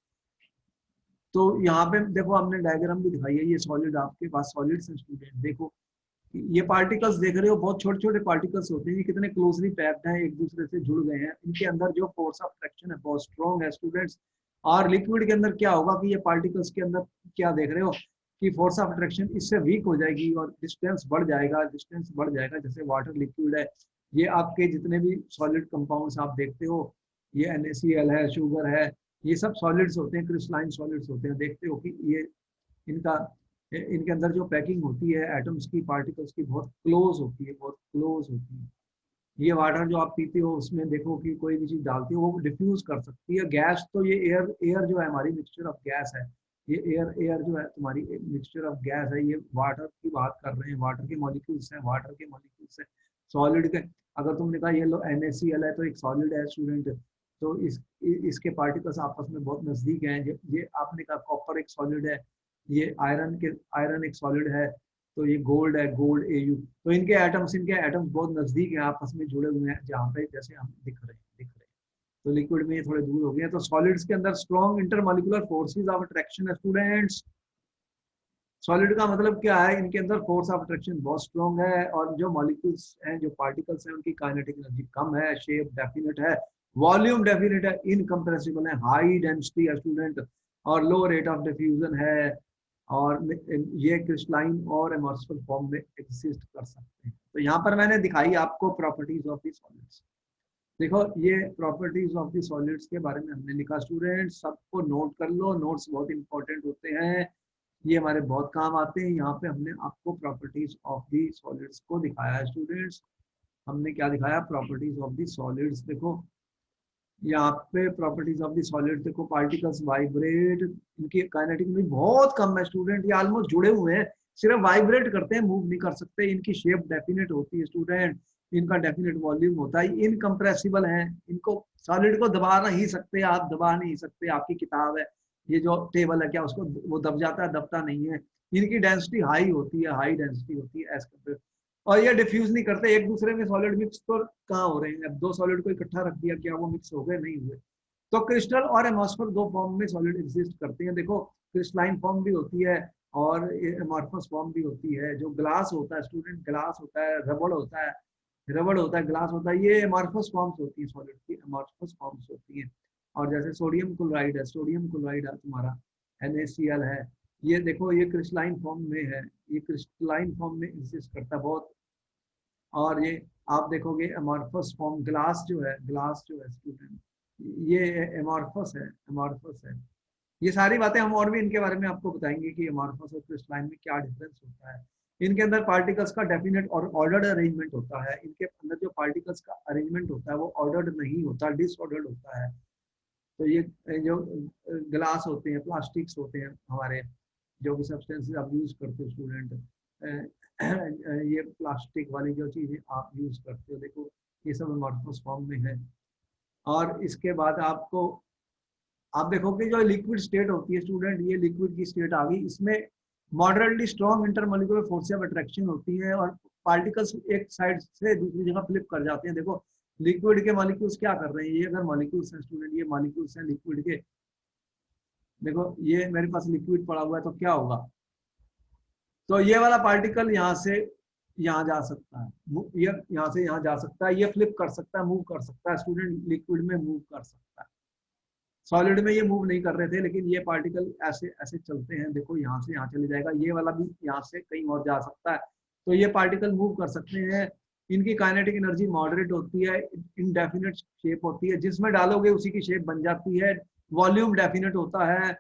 तो यहाँ पे देखो हमने डायग्राम भी दिखाई है, ये सॉलिड, आपके पास सॉलिड्स हैं स्टूडेंट। देखो ये पार्टिकल्स देख रहे हो, बहुत छोटे छोटे पार्टिकल्स होते हैं, ये कितने क्लोजली पैक्ड हैं, एक दूसरे से जुड़ गए हैं, इनके अंदर जो फोर्स ऑफ अट्रैक्शन है बहुत स्ट्रॉन्ग है स्टूडेंट्स। और लिक्विड के अंदर क्या होगा कि ये पार्टिकल्स के अंदर क्या देख रहे हो कि फोर्स ऑफ अट्रैक्शन इससे वीक हो जाएगी और डिस्टेंस बढ़ जाएगा, डिस्टेंस बढ़ जाएगा। जैसे वाटर लिक्विड है, ये आपके जितने भी सॉलिड कंपाउंड्स आप देखते हो, ये NaCl है, शुगर है, ये सब सॉलिड्स होते हैं, क्रिस्टलाइन सॉलिड्स होते हैं। देखते हो कि ये इनका इनके अंदर जो पैकिंग होती है एटम्स की, पार्टिकल्स की, बहुत क्लोज होती है, बहुत क्लोज होती है। ये वाटर जो आप पीते हो उसमें देखो कि कोई भी चीज डालती हो वो डिफ्यूज कर सकती है गैस, तो ये एयर एयर जो है हमारी मिक्सचर ऑफ गैस है, ये एयर एयर जो है तुम्हारी मिक्सचर ऑफ गैस है। ये वाटर की बात कर रहे हैं, वाटर के मॉलिक्यूल्स हैं, वाटर के मॉलिक्यूल्स हैं, सॉलिड के। अगर तुमने कहा ये लो NaCl है तो एक सॉलिड है स्टूडेंट, तो इसके पार्टिकल्स आपस में बहुत नजदीक हैं। ये आपने कहा कॉपर एक सॉलिड है, ये आयरन एक सॉलिड है, तो ये गोल्ड है, गोल्ड Au। तो इनके एटम्स बहुत नजदीक हैं, आपस में जुड़े हुए हैं, जहाँ पे जैसे हम दिख रहे हैं। तो लिक्विड में ये थोड़े दूर हो गए हैं। तो सॉलिड्स के अंदर strong intermolecular forces of attraction है स्टूडेंट्स। सॉलिड का मतलब क्या है, इनके अंदर फोर्स ऑफ अट्रैक्शन बहुत स्ट्रॉन्ग है, और जो मॉलिक्यूल्स हैं, जो पार्टिकल्स हैं, उनकी काइनेटिक एनर्जी कम है, शेप डेफिनेट है, वॉल्यूम डेफिनेट है, इनकम्प्रेसिबल है, हाई डेंसिटी है स्टूडेंट, और लो रेट ऑफ डिफ्यूजन है, और ये क्रिस्टलाइन और एमर्सिबल फॉर्म में एग्जिस्ट कर सकते हैं। तो यहाँ पर मैंने दिखाई आपको प्रॉपर्टीज ऑफ द सॉलिड्स। देखो ये प्रॉपर्टीज ऑफ द सॉलिड्स के बारे में हमने लिखा स्टूडेंट, सबको नोट कर लो, नोट्स बहुत इंपॉर्टेंट होते हैं, ये हमारे बहुत काम आते हैं। यहाँ पे हमने आपको प्रॉपर्टीज ऑफ दी सॉलिड्स को दिखाया है स्टूडेंट्स। हमने क्या दिखाया, प्रॉपर्टीज ऑफ दी सॉलिड्स। देखो यहाँ पे प्रॉपर्टीज ऑफ दी सॉलिड देखो, पार्टिकल्स वाइब्रेट, इनकी काइनेटिक एनर्जी बहुत कम है स्टूडेंट, ये ऑलमोस्ट जुड़े हुए हैं, सिर्फ वाइब्रेट करते हैं, मूव नहीं कर सकते। इनकी शेप डेफिनेट होती है स्टूडेंट, इनका डेफिनेट वॉल्यूम होता है, इनकम्प्रेसिबल है, इनको सॉलिड को दबा नहीं सकते, आप दबा नहीं सकते। आपकी किताब है, ये जो टेबल है, क्या उसको वो दब जाता है? दबता नहीं है। इनकी डेंसिटी हाई होती है, हाई डेंसिटी होती है एज कम्पेयर, और ये डिफ्यूज नहीं करते एक दूसरे में। सॉलिड मिक्स तो कहाँ हो रहे हैं, अब 2 सॉलिड को इकट्ठा रख दिया, क्या वो मिक्स हो गए? नहीं हुए। तो क्रिस्टल और एटमॉस्फेयर 2 फॉर्म में सॉलिड एग्जिस्ट करते हैं। देखो क्रिस्टलाइन फॉर्म भी होती है और एमॉर्फस फॉर्म भी होती है। जो ग्लास होता है स्टूडेंट, ग्लास होता है, रबड़ होता है, रबड़ होता है, ग्लास होता है, ये एमॉर्फस फॉर्म्स होती है, सॉलिड की एमॉर्फस फॉर्म्स होती है। और जैसे सोडियम क्लोराइड है, सोडियम क्लोराइड है तुम्हारा NaCl है, ये देखो ये क्रिस्टलाइन फॉर्म में है, ये क्रिस्टलाइन फॉर्म में एग्जिस्ट करता है बहुत। और ये आप देखोगे एमॉर्फस फॉर्म, ग्लास जो है, ग्लास जो है स्टूडेंट, ये एमॉर्फस है, एमॉर्फस है। ये सारी बातें हम और भी इनके बारे में आपको बताएंगे कि एमॉर्फस और क्रिस्टलाइन में क्या डिफरेंस होता है। इनके अंदर पार्टिकल्स का डेफिनेट और ऑर्डर्ड अरेंजमेंट होता है। इनके अंदर जो पार्टिकल्स का अरेंजमेंट होता है वो ऑर्डर्ड नहीं होता, डिसऑर्डर्ड होता है। तो ये जो ग्लास होते हैं, प्लास्टिक्स होते हैं हमारे, जो भी सब्सटेंसेस आप यूज करते हो स्टूडेंट, ये प्लास्टिक वाली जो चीजें आप यूज करते हो, देखो ये सब एमॉर्फस फॉर्म में है। और इसके बाद आपको आप देखोगे जो लिक्विड स्टेट होती है स्टूडेंट, ये लिक्विड की स्टेट आ गई, इसमें moderately strong intermolecular force of attraction होती है और पार्टिकल्स एक साइड से दूसरी जगह फ्लिप कर जाते हैं। देखो लिक्विड के मॉलिक्यूल्स क्या कर रहे हैं, ये अगर मॉलिक्यूल्स हैं स्टूडेंट, ये मॉलिक्यूल्स हैं लिक्विड के, देखो ये मेरे पास लिक्विड पड़ा हुआ है तो क्या होगा, तो ये वाला पार्टिकल यहाँ से यहाँ जा सकता है, ये यहाँ से यहाँ जा सकता है, ये फ्लिप कर सकता है, मूव कर सकता है स्टूडेंट, लिक्विड में मूव कर सकता है। सॉलिड में ये मूव नहीं कर रहे थे, लेकिन ये पार्टिकल ऐसे ऐसे चलते हैं, देखो यहाँ से यहाँ चले जाएगा, ये वाला भी यहाँ से कहीं और जा सकता है, तो ये पार्टिकल मूव कर सकते हैं। इनकी काइनेटिक एनर्जी मॉडरेट होती है, इनडेफिनेट शेप होती है, जिसमें डालोगे उसी की शेप बन जाती है, वॉल्यूम डेफिनेट होता है,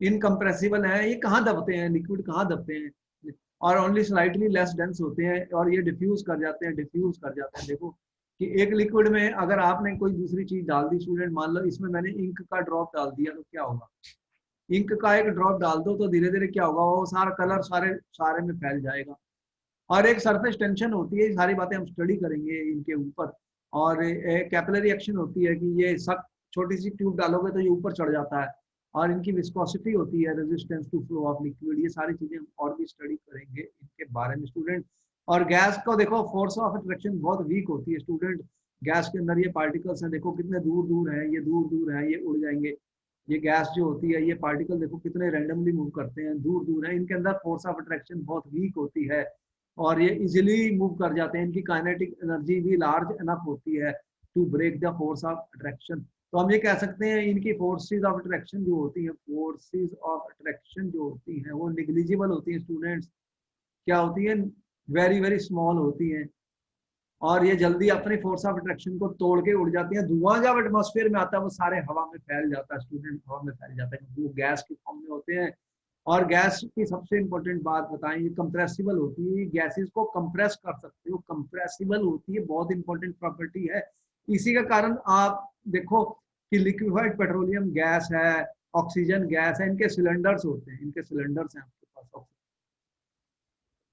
इनकम्प्रेसिबल है, ये कहाँ दबते हैं, लिक्विड कहाँ दबते हैं, और ओनली स्लाइटली लेस डेंस होते हैं, और ये डिफ्यूज कर जाते हैं, डिफ्यूज कर जाते हैं। देखो कि एक लिक्विड में अगर आपने कोई दूसरी चीज डाल दी स्टूडेंट, मान लो इसमें मैंने इंक का ड्रॉप डाल दिया, तो क्या होगा, इंक का एक ड्रॉप डाल दो तो धीरे धीरे क्या होगा, वो सारा कलर सारे सारे में फैल जाएगा। और एक सरफेस टेंशन होती है, ये सारी बातें हम स्टडी करेंगे इनके ऊपर। और कैपिलरी एक्शन होती है कि ये सब छोटी सी ट्यूब डालोगे तो ये ऊपर चढ़ जाता है, और इनकी विस्कोसिटी होती है, resistance to flow of liquid, ये सारी चीजें हम और भी स्टडी करेंगे इनके बारे में स्टूडेंट। और गैस को देखो, फोर्स ऑफ अट्रैक्शन बहुत वीक होती है स्टूडेंट, गैस के अंदर ये पार्टिकल्स हैं, देखो कितने दूर दूर है, ये दूर दूर है, ये उड़ जाएंगे। ये गैस जो होती है, ये पार्टिकल देखो कितने रैंडमली मूव करते हैं, दूर दूर है, इनके अंदर फोर्स ऑफ अट्रैक्शन बहुत वीक होती है, और ये इजिली मूव कर जाते हैं, इनकी काइनेटिक एनर्जी भी लार्ज इनफ होती है to break the force of attraction. तो हम ये कह सकते हैं इनकी फोर्सेस ऑफ अट्रैक्शन जो होती हैं, फोर्सेस ऑफ अट्रैक्शन जो होती हैं वो निग्लिजिबल होती हैं स्टूडेंट्स, क्या होती है, वेरी वेरी स्मॉल होती हैं, और ये जल्दी अपनी फोर्स ऑफ अट्रैक्शन को तोड़ के उड़ जाती हैं। धुआं जब एटमॉस्फेयर में आता है वो सारे हवा में फैल जाता है स्टूडेंट, हवा में फैल जाता है क्योंकि वो गैस के फॉर्म में होते हैं। और गैस की सबसे इंपॉर्टेंट बात बताएं, ये कंप्रेसिबल होती है, गैसेस को कंप्रेस कर सकते हो, कंप्रेसिबल होती है, बहुत इंपॉर्टेंट प्रॉपर्टी है। इसी के कारण आप देखो कि लिक्विफाइड पेट्रोलियम गैस है, ऑक्सीजन गैस है, इनके सिलेंडर्स होते हैं, इनके सिलेंडर्स हैं आपके पास,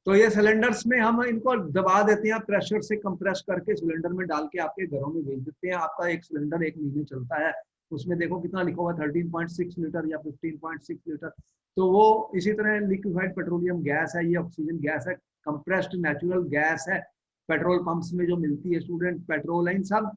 तो ये सिलेंडर्स में हम इनको दबा देते हैं, प्रेशर से कंप्रेस करके सिलेंडर में डाल के आपके घरों में भेज देते हैं। आपका एक सिलेंडर 1 महीने चलता है, उसमें देखो कितना लिखा हुआ 13.6 लीटर या 15.6 लीटर। तो वो इसी तरह लिक्विफाइड पेट्रोलियम गैस है, ये ऑक्सीजन गैस है, कंप्रेस्ड नेचुरल गैस है, पेट्रोल पंप्स में जो मिलती है स्टूडेंट, पेट्रोल लाइन सब,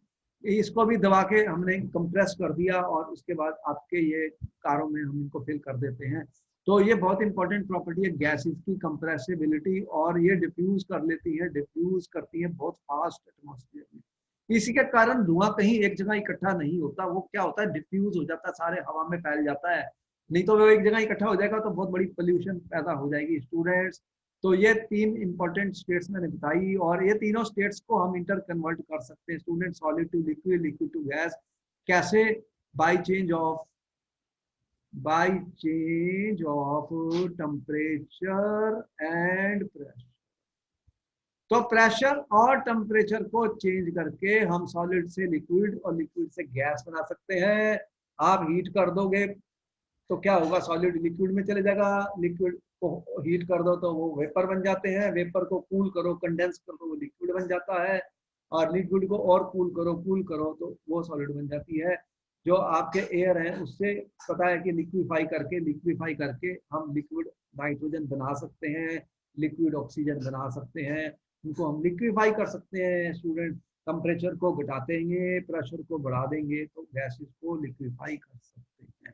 इसको भी दबा के हमने कंप्रेस कर दिया और उसके बाद आपके ये कारों में हम इनको फिल कर देते हैं। तो ये बहुत इंपॉर्टेंट प्रॉपर्टी है गैसेस की, कंप्रेसिबिलिटी, और ये डिफ्यूज कर लेती है, डिफ्यूज करती है बहुत फास्ट एटमॉस्फेयर में। इसी के कारण धुआं कहीं एक जगह इकट्ठा नहीं होता, वो क्या होता है, डिफ्यूज हो जाता है, सारे हवा में फैल जाता है। नहीं तो वो एक जगह इकट्ठा हो जाएगा तो बहुत बड़ी पोल्यूशन पैदा हो जाएगी स्टूडेंट्स। तो ये 3 इंपॉर्टेंट स्टेट्स मैंने बताई, और ये तीनों स्टेट्स को हम इंटर कन्वर्ट कर सकते हैं student, solid to liquid, liquid to gas, कैसे, by change of temperature and pressure. तो प्रेशर और टेम्परेचर को चेंज करके हम सॉलिड से लिक्विड और लिक्विड से गैस बना सकते हैं। आप हीट कर दोगे तो क्या होगा, सॉलिड लिक्विड में चले जाएगा, लिक्विड को हीट कर दो तो वो वेपर बन जाते हैं, वेपर को कूल करो, कंडेंस कर दो, वो लिक्विड बन जाता है, और लिक्विड को और कूल करो तो वो सॉलिड बन जाती है। जो आपके एयर है उससे पता है कि लिक्विफाई करके हम लिक्विड नाइट्रोजन बना सकते हैं, लिक्विड ऑक्सीजन बना सकते हैं, उनको हम लिक्विफाई कर सकते हैं स्टूडेंट। टेम्परेचर को घटा देंगे, प्रेशर को बढ़ा देंगे तो गैसेस को लिक्विफाई कर सकते हैं।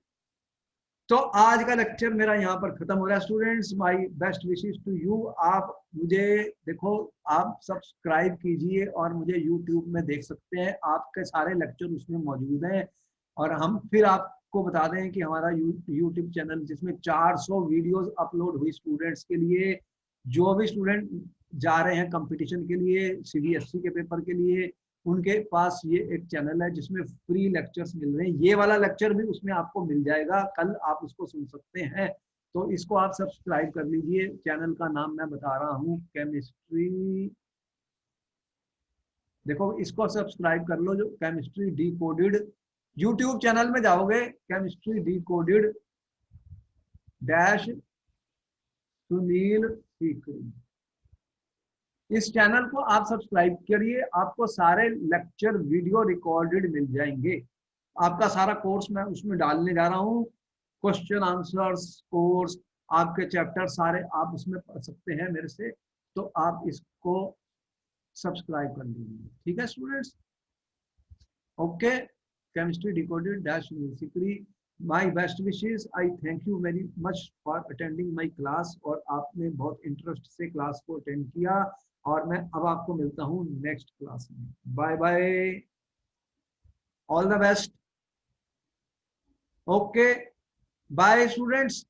तो आज का लेक्चर मेरा यहाँ पर खत्म हो रहा है students. My best wishes to you. आप मुझे देखो, आप सब्सक्राइब कीजिए और मुझे यूट्यूब में देख सकते हैं, आपके सारे लेक्चर उसमें मौजूद हैं। और हम फिर आपको बता दें कि हमारा यूट्यूब चैनल जिसमें 400 वीडियोस अपलोड हुई स्टूडेंट्स के लिए, जो भी स्टूडेंट जा रहे हैं कंपटीशन के लिए, सीबीएसई के पेपर के लिए, उनके पास ये एक चैनल है जिसमें फ्री लेक्चर्स मिल रहे हैं। ये वाला लेक्चर भी उसमें आपको मिल जाएगा, कल आप उसको सुन सकते हैं। तो इसको आप सब्सक्राइब कर लीजिए। चैनल का नाम मैं बता रहा हूँ, केमिस्ट्री। देखो, इसको सब्सक्राइब कर लो, जो केमिस्ट्री डिकोडेड। यूट्यूब चैनल में जाओगे, chemistry decoded dash Sunil Sikri, इस चैनल को आप सब्सक्राइब करिए। आपको सारे लेक्चर वीडियो रिकॉर्डेड मिल जाएंगे। आपका सारा कोर्स मैं उसमें डालने जा रहा हूँ। क्वेश्चन आंसर्स कोर्स, आपके चैप्टर सारे आप उसमें पढ़ सकते हैं मेरे से। तो आप इसको सब्सक्राइब कर लीजिए, ठीक है students. Okay, chemistry decoded dash Musically, my best wishes. I thank you very much for attending my class. और आपने बहुत इंटरेस्ट से क्लास को अटेंड किया। और मैं अब आपको मिलता हूँ नेक्स्ट क्लास में। Bye bye, all the best. Okay, bye students.